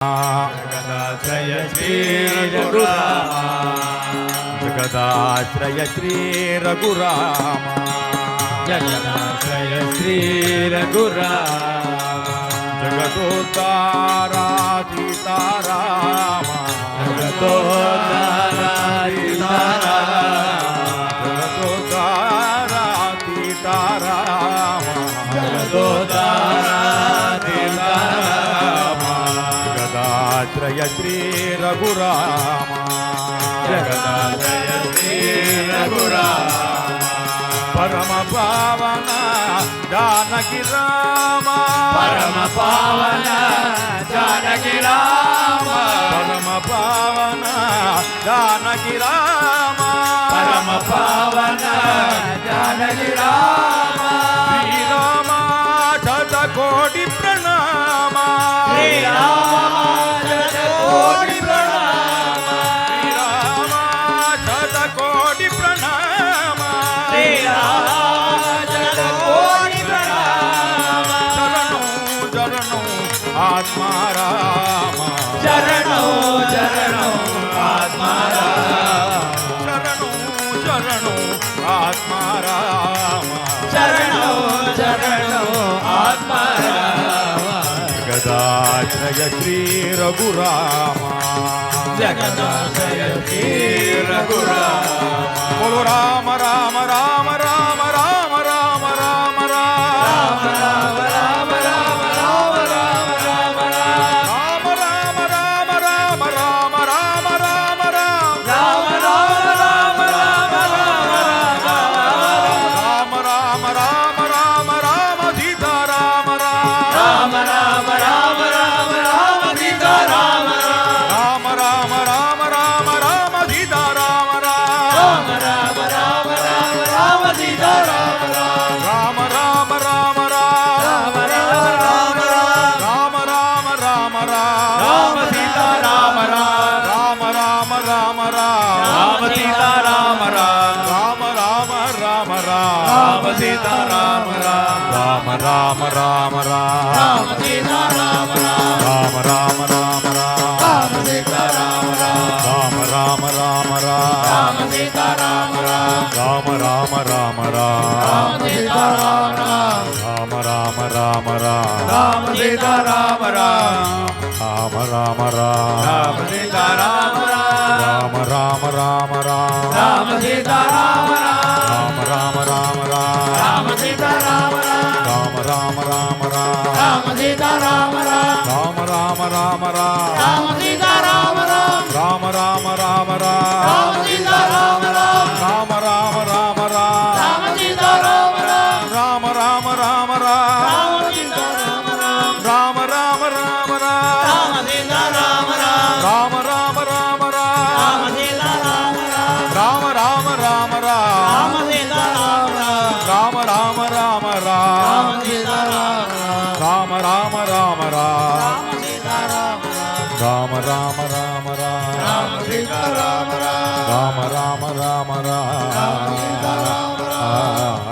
जगदाश्रय श्री रघुराम, जगदाश्रय श्री रघुराम, जगदाश्रय श्री रघुराम, जगदोद्धारा सीताराम, जगदोद्धारा सीताराम, जगदोद्धारा सीताराम, जगदोद्धारा सीताराम, जगदाश्रय श्री रघुराम, जगदाश्रय श्री रघुराम, परम पावन जानकी राम, परम पावन जानकी राम, परम पावन जानकी राम, परम पावन जानकी राम, श्री राम शतकोटि प्रणाम, श्री राम शतकोटि प्रणाम, श्री राम शतकोटि प्रणाम, श्री राम शतकोटि प्रणाम, चरणों चरणों आत्मा राम, चरणों चरणों आत्मा राम, चरणों चरणों आत्मा राम, चरणों चरणों आत्मा राम, जगदाश्रय श्री रघुराम, जगदाश्रय श्री रघुराम, बोलो राम राम राम राम राम राम राम राम राम राम राम राम राम राम राम राम, राम राम राम राम राम राम राम राम राम राम राम राम राम राम राम राम राम सीता राम राम राम राम राम राम सीता राम राम राम राम राम राम सीता राम राम राम राम राम राम सीता राम राम राम राम राम राम राम राम राम राम राम राम राम सीता राम राम राम राम राम राम सीता राम राम राम राम राम राम सीता राम राम राम राम राम राम सीता राम राम राम राम राम राम सीता राम राम राम राम राम राम सीता राम राम राम राम राम राम सीता राम राम राम राम राम राम सीता राम राम राम राम राम सीता राम राम राम राम राम राम सीता राम राम राम राम राम राम सीता राम राम राम राम राम राम सीता राम राम राम राम राम राम सीता राम राम राम राम राम राम सीता राम राम राम राम राम राम सीता राम राम राम राम राम राम सीता राम राम राम राम राम राम सीता राम राम राम राम राम राम सीता राम राम राम राम राम राम सीता राम राम राम राम राम राम सीता राम राम राम राम राम राम सीता राम राम राम राम राम राम सीता राम राम राम राम राम